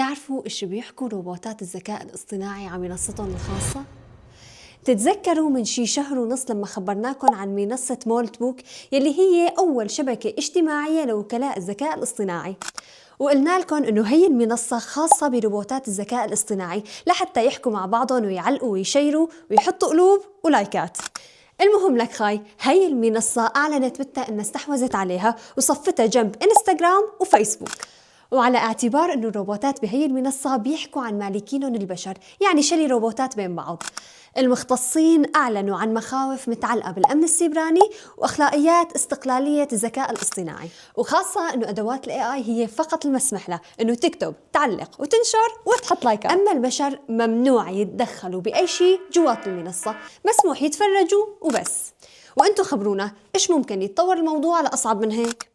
بتعرفوا إيش بيحكوا روبوتات الذكاء الاصطناعي على منصتهم الخاصة؟ تتذكروا من شي شهر ونص لما خبرناكم عن منصة مولت بوك يلي هي أول شبكة اجتماعية لوكلاء الذكاء الاصطناعي، وقلنا لكم إنه هي المنصة خاصة بروبوتات الذكاء الاصطناعي لحتى يحكوا مع بعضهم ويعلقوا ويشيروا ويحطوا قلوب ولايكات. المهم لك خاي، هي المنصة أعلنت بتها إنها استحوذت عليها وصفتها جنب إنستغرام وفيسبوك، وعلى اعتبار إنه الروبوتات بهي المنصة بيحكوا عن مالكينهم البشر، يعني شلي روبوتات بين بعض. المختصين أعلنوا عن مخاوف متعلقة بالأمن السيبراني وأخلاقيات استقلالية الذكاء الاصطناعي، وخاصة إنه أدوات ال AI هي فقط المسمح لها إنه تكتب، تعلق وتنشر وتحط لايكات، أما البشر ممنوع يتدخلوا بأي شيء جوات المنصة، مسموح يتفرجوا وبس. وأنتوا خبرونا إيش ممكن يتطور الموضوع لأصعب من هيك؟